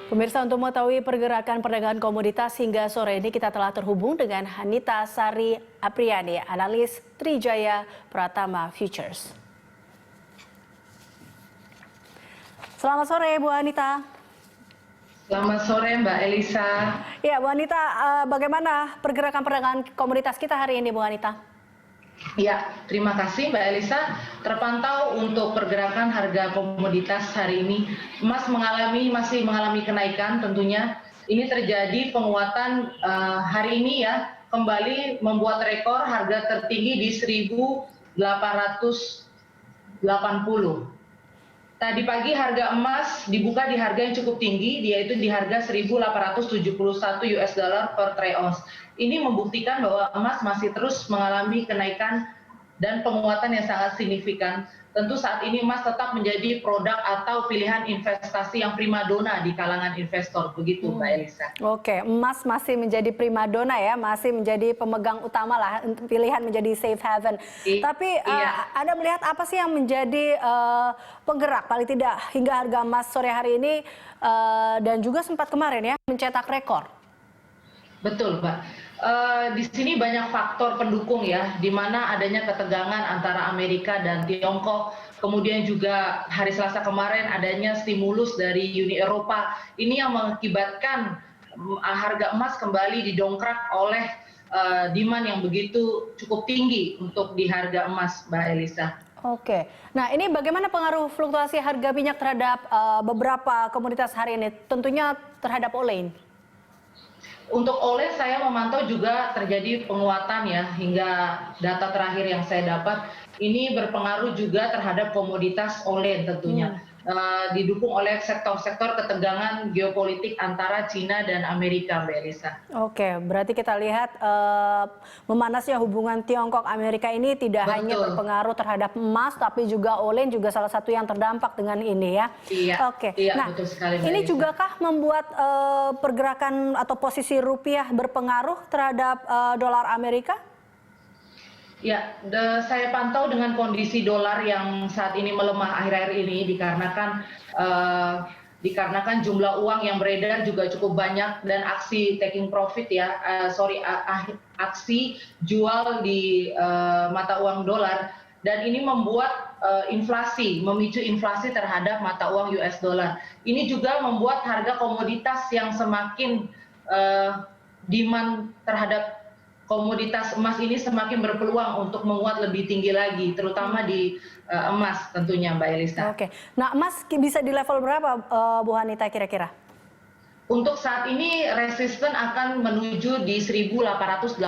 Pemirsa, untuk mengetahui pergerakan perdagangan komoditas hingga sore ini kita telah terhubung dengan Hanita Sari Apriani, analis Trijaya Pratama Futures. Selamat sore Bu Hanita. Selamat sore Mbak Elisa. Ya Bu Hanita, bagaimana pergerakan perdagangan komoditas kita hari ini Bu Hanita? Ya, terima kasih Mbak Elisa. Terpantau untuk pergerakan harga komoditas hari ini, emas masih mengalami kenaikan tentunya. Ini terjadi penguatan hari ini ya, kembali membuat rekor harga tertinggi di 1.880. Tadi pagi harga emas dibuka di harga yang cukup tinggi, yaitu di harga 1.871 US dollar per troy ounce. Ini membuktikan bahwa emas masih terus mengalami kenaikan dan penguatan yang sangat signifikan. Tentu saat ini emas tetap menjadi produk atau pilihan investasi yang primadona di kalangan investor, begitu Mbak Elisa. Oke, emas masih menjadi primadona ya, masih menjadi pemegang utama lah, pilihan menjadi safe haven. Tapi Anda melihat apa sih yang menjadi penggerak paling tidak hingga harga emas sore hari ini dan juga sempat kemarin ya mencetak rekor? Betul, Pak. Di sini banyak faktor pendukung ya, di mana adanya ketegangan antara Amerika dan Tiongkok. Kemudian juga hari Selasa kemarin adanya stimulus dari Uni Eropa. Ini yang mengakibatkan harga emas kembali didongkrak oleh demand yang begitu cukup tinggi untuk di harga emas, Mbak Elisa. Oke, nah ini bagaimana pengaruh fluktuasi harga minyak terhadap beberapa komoditas hari ini, tentunya terhadap oleh? Untuk oleh saya memantau juga terjadi penguatan ya, hingga data terakhir yang saya dapat ini berpengaruh juga terhadap komoditas oleh tentunya. Didukung oleh sektor-sektor ketegangan geopolitik antara Cina dan Amerika, Mbak Elisa. Oke, berarti kita lihat memanasnya hubungan Tiongkok-Amerika ini tidak hanya berpengaruh terhadap emas, tapi juga oleh juga salah satu yang terdampak dengan ini ya. Iya, oke. Iya, nah, betul sekali, Mbak ini Elisa. juga kah membuat pergerakan atau posisi rupiah berpengaruh terhadap dolar Amerika? Ya, saya pantau dengan kondisi dolar yang saat ini melemah akhir-akhir ini dikarenakan jumlah uang yang beredar juga cukup banyak dan aksi taking profit ya, aksi jual di mata uang dolar, dan ini membuat memicu inflasi terhadap mata uang US dollar. Ini juga membuat harga komoditas yang semakin demand terhadap komoditas emas ini semakin berpeluang untuk menguat lebih tinggi lagi, terutama di emas tentunya, Mbak Elisa. Oke, nah emas bisa di level berapa Bu Hanita kira-kira? Untuk saat ini resisten akan menuju di 1.888.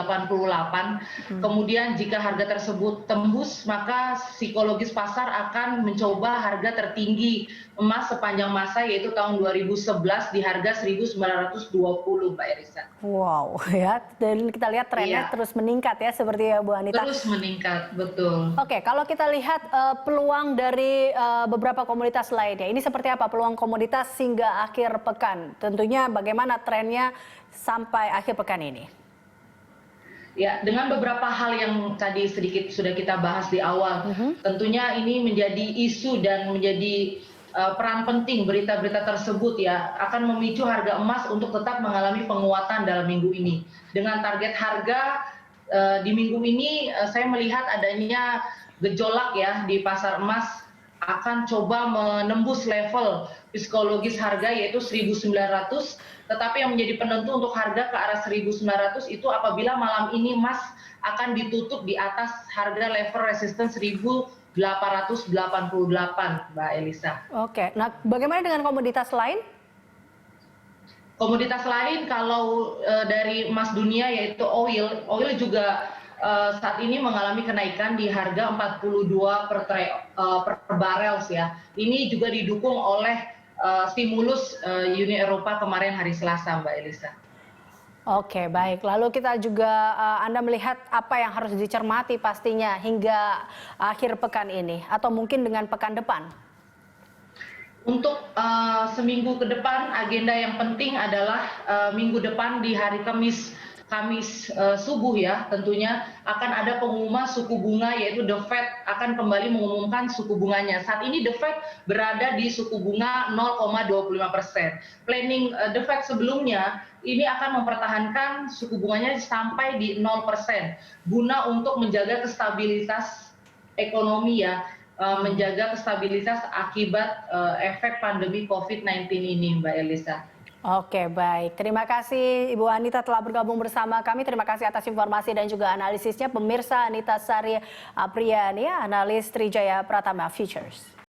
Kemudian jika harga tersebut tembus, maka psikologis pasar akan mencoba harga tertinggi emas sepanjang masa, yaitu tahun 2011 di harga 1.920, Mbak Elisa. Wow, ya, dan kita lihat trennya terus meningkat ya, seperti ya Bu Hanita. Terus meningkat, betul. Oke, kalau kita lihat peluang dari beberapa komoditas lainnya, ini seperti apa peluang komoditas hingga akhir pekan? Tentunya bagaimana trennya sampai akhir pekan ini? Ya, dengan beberapa hal yang tadi sedikit sudah kita bahas di awal, tentunya ini menjadi isu dan menjadi peran penting berita-berita tersebut ya, akan memicu harga emas untuk tetap mengalami penguatan dalam minggu ini. Dengan target harga di minggu ini saya melihat adanya gejolak ya di pasar emas akan coba menembus level psikologis harga yaitu 1.900, tetapi yang menjadi penentu untuk harga ke arah 1.900 itu apabila malam ini emas akan ditutup di atas harga level resisten 1.888, Mbak Elisa. Oke, nah bagaimana dengan komoditas lain? Komoditas lain kalau dari emas dunia yaitu oil juga saat ini mengalami kenaikan di harga 42 per barel ya. Ini juga didukung oleh stimulus Uni Eropa kemarin hari Selasa, Mbak Elisa. Oke, baik. Lalu kita juga Anda melihat apa yang harus dicermati pastinya hingga akhir pekan ini atau mungkin dengan pekan depan? Untuk seminggu ke depan agenda yang penting adalah minggu depan di hari Kamis Kamis subuh ya, tentunya akan ada pengumuman suku bunga, yaitu The Fed akan kembali mengumumkan suku bunganya. Saat ini The Fed berada di suku bunga 0,25%. Planning The Fed sebelumnya ini akan mempertahankan suku bunganya sampai di 0%, guna untuk menjaga kestabilitas ekonomi ya, menjaga kestabilitas akibat efek pandemi COVID-19 ini, Mbak Elisa. Oke, baik. Terima kasih Ibu Anita telah bergabung bersama kami. Terima kasih atas informasi dan juga analisisnya. Pemirsa, Anita Sari Apriani, analis Trijaya Pratama Futures.